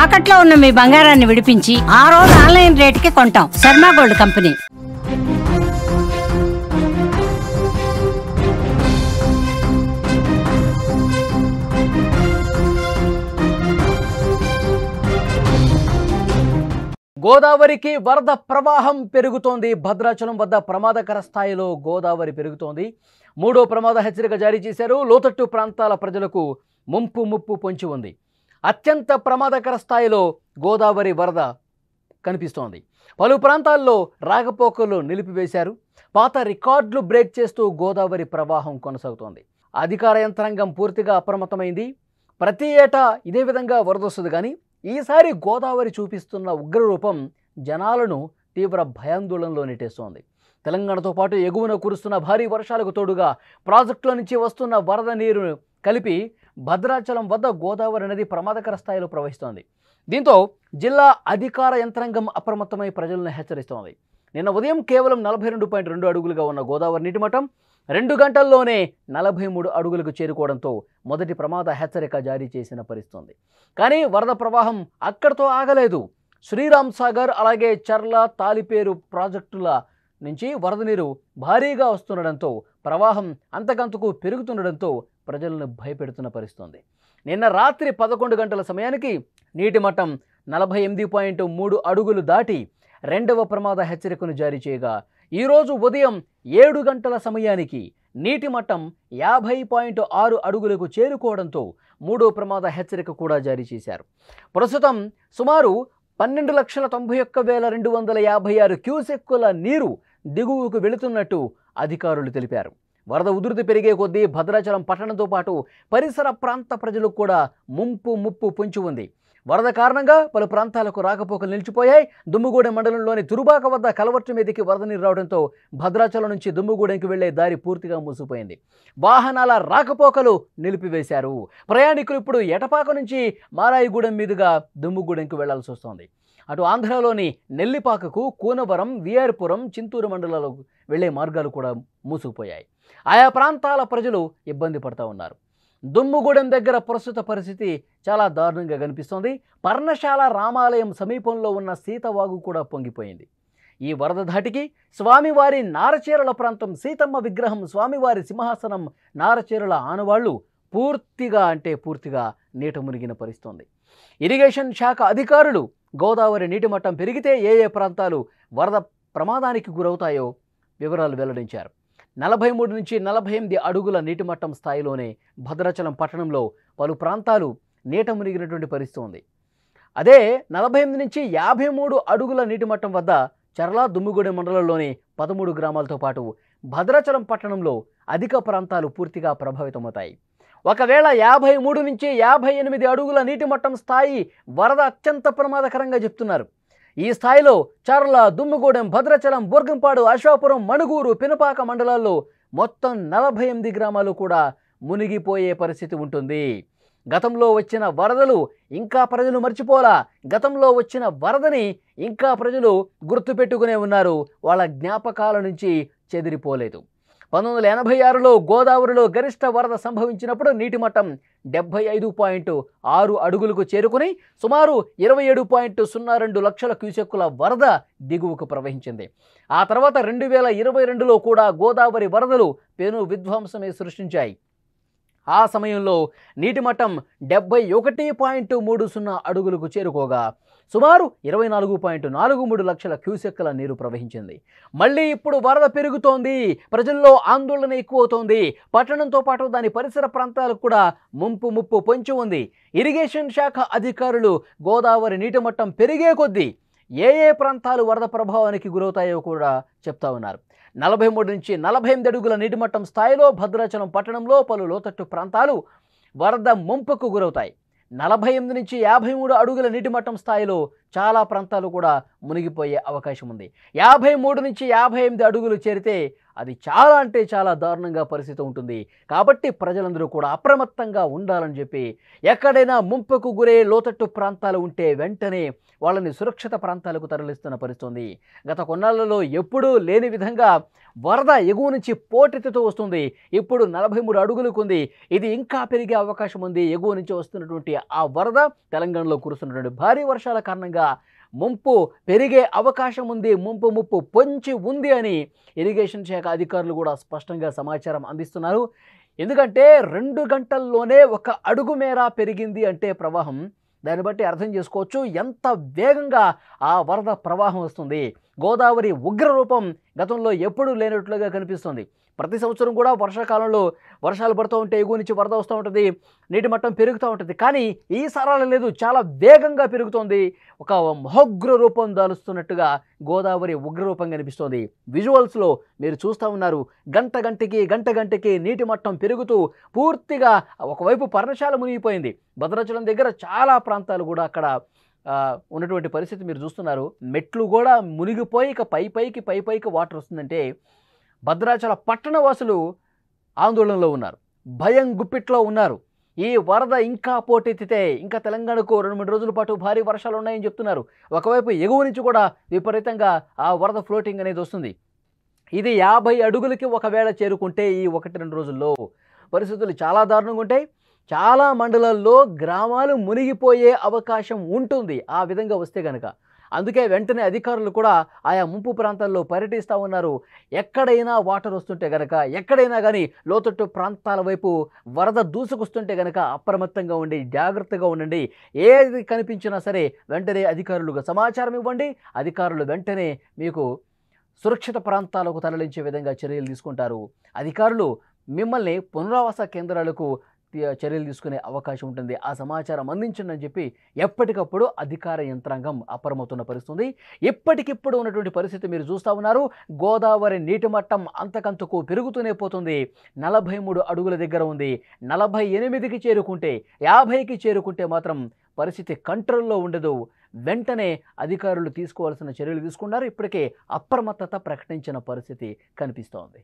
తాకట్లో ఉన్న మీ బంగారాన్ని విడిపించి ఆ రోజు ఆన్లైన్ రేటుకి కొంటాం. Sharma gold company. గోదావరికి వరద ప్రవాహం పెరుగుతోంది. భద్రాచలం వద్ద ప్రమాదకర స్థాయిలో గోదావరి పెరుగుతోంది. మూడో ప్రమాద హెచ్చరిక జారీ చేశారు. లోతట్టు ప్రాంతాల ప్రజలకు ముప్పు పొంచి ఉంది. అత్యంత ప్రమాదకర స్థాయిలో గోదావరి వరద కనిపిస్తోంది. పలు ప్రాంతాల్లో రాకపోకలు నిలిపివేశారు. పాత రికార్డులు బ్రేక్ చేస్తూ గోదావరి ప్రవాహం కొనసాగుతోంది. అధికార యంత్రాంగం పూర్తిగా అప్రమత్తమైంది. ప్రతి ఏటా ఇదే విధంగా వరద వస్తుంది, కానీ ఈసారి గోదావరి చూపిస్తున్న ఉగ్రరూపం జనాలను తీవ్ర భయాందోళనలో నెట్టేస్తోంది. తెలంగాణతో పాటు ఎగువన కురుస్తున్న భారీ వర్షాలకు తోడుగా ప్రాజెక్టుల నుంచి వస్తున్న వరద నీరు కలిపి భద్రాచలం వద్ద గోదావరి నది ప్రమాదకర స్థాయిలో ప్రవహిస్తోంది. దీంతో జిల్లా అధికార యంత్రాంగం అప్రమత్తమై ప్రజలను హెచ్చరిస్తోంది. నిన్న ఉదయం కేవలం 42.2 అడుగులుగా ఉన్న గోదావరి నీటి మట్టం 2 గంటల్లోనే 43 అడుగులకు చేరుకోవడంతో మొదటి ప్రమాద హెచ్చరిక జారీ చేసిన పరిస్థితి. కానీ వరద ప్రవాహం అక్కడితో ఆగలేదు. శ్రీరామ్ సాగర్ అలాగే చర్ల తాలిపేరు ప్రాజెక్టుల నుంచి వరద నీరు భారీగా వస్తుండడంతో ప్రవాహం అంతకంతకు పెరుగుతుండడంతో ప్రజలను భయపెడుతున్న పరిస్థితి. నిన్న రాత్రి 11 గంటల సమయానికి నీటి మట్టం 48.3 అడుగులు దాటి రెండవ ప్రమాద హెచ్చరికను జారీ చేయగా, ఈరోజు ఉదయం 7 గంటల సమయానికి నీటి మట్టం 50.6 అడుగులకు చేరుకోవడంతో మూడో ప్రమాద హెచ్చరిక కూడా జారీ చేశారు. ప్రస్తుతం సుమారు 12,91,256 క్యూసెక్కుల నీరు దిగువకు వెళుతున్నట్టు అధికారులు తెలిపారు. వరద ఉధృతి పెరిగే కొద్దీ భద్రాచలం పట్టణంతో పాటు పరిసర ప్రాంత ప్రజలకు కూడా ముప్పు పొంచి ఉంది. వరద కారణంగా పలు ప్రాంతాలకు రాకపోకలు నిలిచిపోయాయి. దుమ్ముగూడెం మండలంలోని తురుబాక వద్ద కలవర్టు మీదకి వరద నీరు రావడంతో భద్రాచలం నుంచి దుమ్ముగూడెంకి వెళ్లే దారి పూర్తిగా మూసిపోయింది. వాహనాల రాకపోకలు నిలిపివేశారు. ప్రయాణికులు ఇప్పుడు ఎటపాక నుంచి మారాయిగూడెం మీదుగా దుమ్ముగూడెంకి వెళ్లాల్సి వస్తోంది. అటు ఆంధ్రలోని నెల్లిపాకకు, కూనవరం, విఆర్పురం, చింతూరు మండలాలకు వెళ్లే మార్గాలు కూడా మూసుకుపోయాయి. ఆయా ప్రాంతాల ప్రజలు ఇబ్బంది పడుతూ ఉన్నారు. దుమ్ముగూడెం దగ్గర ప్రస్తుత పరిస్థితి చాలా దారుణంగా కనిపిస్తోంది. పర్ణశాల రామాలయం సమీపంలో ఉన్న సీతవాగు కూడా పొంగిపోయింది. ఈ వరద ధాటికి స్వామివారి నారచీరల ప్రాంతం, సీతమ్మ విగ్రహం, స్వామివారి సింహాసనం, నారచీరల ఆనవాళ్లు పూర్తిగా నీట మునిగిన పరిస్థితి. ఇరిగేషన్ శాఖ అధికారులు గోదావరి నీటి మట్టం పెరిగితే ఏ ప్రాంతాలు వరద ప్రమాదానికి గురవుతాయో వివరాలు వెల్లడించారు. 43 నుంచి 48 అడుగుల నీటి మట్టం స్థాయిలోనే భద్రాచలం పట్టణంలో పలు ప్రాంతాలు నీట మునిగినటువంటి పరిస్థితి ఉంది. అదే 48 నుంచి 53 అడుగుల నీటి మట్టం వద్ద చర్ల, దుమ్ముగూడెం మండలంలోని 13 గ్రామాలతో పాటు భద్రాచలం పట్టణంలో అధిక ప్రాంతాలు పూర్తిగా ప్రభావితమవుతాయి. ఒకవేళ 53 నుంచి 58 అడుగుల నీటి మట్టం స్థాయి వరద అత్యంత ప్రమాదకరంగా చెప్తున్నారు. ఈ స్థాయిలో చర్ల, దుమ్ముగూడెం, భద్రాచలం, బుర్గంపాడు, అశ్వాపురం, మణుగూరు, పినపాక మండలాల్లో మొత్తం 48 గ్రామాలు కూడా మునిగిపోయే పరిస్థితి ఉంటుంది. గతంలో వచ్చిన వరదలు ఇంకా ప్రజలు మర్చిపోలా. గతంలో వచ్చిన వరదని ఇంకా ప్రజలు గుర్తుపెట్టుకునే ఉన్నారు. వాళ్ళ జ్ఞాపకాల నుంచి చెదిరిపోలేదు. 1986లో గోదావరిలో గరిష్ట వరద సంభవించినప్పుడు నీటి మట్టం 75.6 అడుగులకు చేరుకుని సుమారు 27.02 లక్షల క్యూసెక్కుల వరద దిగువకు ప్రవహించింది. ఆ తర్వాత 2022లో కూడా గోదావరి వరదలు పెను విధ్వంసమే సృష్టించాయి. ఆ సమయంలో నీటి మట్టం 71.30 అడుగులకు చేరుకోగా సుమారు 24.43 లక్షల క్యూసెక్కుల నీరు ప్రవహించింది. మళ్ళీ ఇప్పుడు వరద పెరుగుతోంది. ప్రజల్లో ఆందోళన ఎక్కువవుతోంది. పట్టణంతో పాటు దాని పరిసర ప్రాంతాలకు కూడా ముప్పు పొంచి ఉంది. ఇరిగేషన్ శాఖ అధికారులు గోదావరి నీటి మట్టం పెరిగే కొద్దీ ఏ ప్రాంతాలు వరద ప్రభావానికి గురవుతాయో కూడా చెప్తా ఉన్నారు. 43 నుంచి 48 అడుగుల నీటి మట్టం స్థాయిలో భద్రాచలం పట్టణంలో పలు లోతట్టు ప్రాంతాలు వరద ముంపుకు గురవుతాయి. 48 నుంచి 53 అడుగుల నీటి మట్టం స్థాయిలో చాలా ప్రాంతాలు కూడా మునిగిపోయే అవకాశం ఉంది. 53 నుంచి 58 అడుగులు చేరితే అది చాలా అంటే చాలా దారుణంగా పరిస్థితి ఉంటుంది. కాబట్టి ప్రజలందరూ కూడా అప్రమత్తంగా ఉండాలని చెప్పి, ఎక్కడైనా ముంపుకు గురే లోతట్టు ప్రాంతాలు ఉంటే వెంటనే వాళ్ళని సురక్షిత ప్రాంతాలకు తరలిస్తున్న పరిస్థితి. గత కొన్నాళ్లలో ఎప్పుడూ లేని విధంగా వరద ఎగువ నుంచి పోటెత్తుతూ వస్తుంది. ఇప్పుడు 43 అడుగులకు ఉంది. ఇది ఇంకా పెరిగే అవకాశం ఉంది. ఎగువ నుంచి వస్తున్నటువంటి ఆ వరద తెలంగాణలో కురుస్తున్నటువంటి భారీ వర్షాల కారణంగా ముంపు పెరిగే అవకాశం ఉంది. ముప్పు పొంచి ఉంది అని ఇరిగేషన్ శాఖ అధికారులు కూడా స్పష్టంగా సమాచారం అందిస్తున్నారు. ఎందుకంటే 2 గంటల్లోనే 1 అడుగు మేర పెరిగింది అంటే ప్రవాహం, దాన్ని బట్టి అర్థం చేసుకోవచ్చు ఎంత వేగంగా ఆ వరద ప్రవాహం వస్తుంది. గోదావరి ఉగ్రరూపం గతంలో ఎప్పుడూ లేనట్లుగా కనిపిస్తుంది. ప్రతి సంవత్సరం కూడా వర్షాకాలంలో వర్షాలు పడుతూ ఉంటే ఎగువ నుంచి వరద వస్తూ ఉంటుంది, నీటి మట్టం పెరుగుతూ ఉంటుంది. కానీ ఈసారి అలా లేదు, చాలా వేగంగా పెరుగుతోంది. ఒక మహోగ్ర రూపం దాలుస్తున్నట్టుగా గోదావరి ఉగ్రరూపం కనిపిస్తోంది. విజువల్స్లో మీరు చూస్తూ ఉన్నారు. గంటకి నీటి మట్టం పెరుగుతూ పూర్తిగా ఒకవైపు పర్ణశాల మునిగిపోయింది. భద్రాచలం దగ్గర చాలా ప్రాంతాలు కూడా అక్కడ ఉన్నటువంటి పరిస్థితి మీరు చూస్తున్నారు. మెట్లు కూడా మునిగిపోయి ఇక పైపైకి వాటర్ వస్తుందంటే భద్రాచల పట్టణ వాసులు ఆందోళనలో ఉన్నారు, భయం గుప్పిట్లో ఉన్నారు. ఈ వరద ఇంకా పోటెత్తితే ఇంకా తెలంగాణకు 2-3 రోజుల పాటు భారీ వర్షాలు ఉన్నాయని చెప్తున్నారు. ఒకవైపు ఎగువ నుంచి కూడా విపరీతంగా ఆ వరద ఫ్లోటింగ్ అనేది వస్తుంది. ఇది 50 అడుగులకి ఒకవేళ చేరుకుంటే ఈ 1-2 రోజుల్లో పరిస్థితులు చాలా దారుణంగా ఉంటాయి. చాలా మండలాల్లో గ్రామాలు మునిగిపోయే అవకాశం ఉంటుంది ఆ విధంగా వస్తే కనుక. అందుకే వెంటనే అధికారులు కూడా ఆయా ముంపు ప్రాంతాల్లో పర్యటిస్తూ ఉన్నారు. ఎక్కడైనా వాటర్ వస్తుంటే కనుక, ఎక్కడైనా కానీ లోతట్టు ప్రాంతాల వైపు వరద దూసుకొస్తుంటే కనుక అప్రమత్తంగా ఉండి జాగ్రత్తగా ఉండండి. ఏది కనిపించినా సరే వెంటనే అధికారులకు సమాచారం ఇవ్వండి. అధికారులు వెంటనే మీకు సురక్షిత ప్రాంతాలకు తరలించే విధంగా చర్యలు తీసుకుంటారు. అధికారులు మిమ్మల్ని పునరావాస కేంద్రాలకు చర్యలు తీసుకునే అవకాశం ఉంటుంది. ఆ సమాచారం అందించండి అని చెప్పి ఎప్పటికప్పుడు అధికార యంత్రాంగం అప్రమత్తమైన పరిస్థితి. ఇప్పటికిప్పుడు ఉన్నటువంటి పరిస్థితి మీరు చూస్తూ ఉన్నారు. గోదావరి నీటి మట్టం అంతకంతకు పెరుగుతూనే పోతుంది. 43 అడుగుల దగ్గర ఉంది. 48కి చేరుకుంటే, 50కి చేరుకుంటే మాత్రం పరిస్థితి కంట్రోల్లో ఉండదు. వెంటనే అధికారులు తీసుకోవాల్సిన చర్యలు తీసుకున్నారు. ఇప్పటికే అప్రమత్తత ప్రకటించిన పరిస్థితి కనిపిస్తోంది.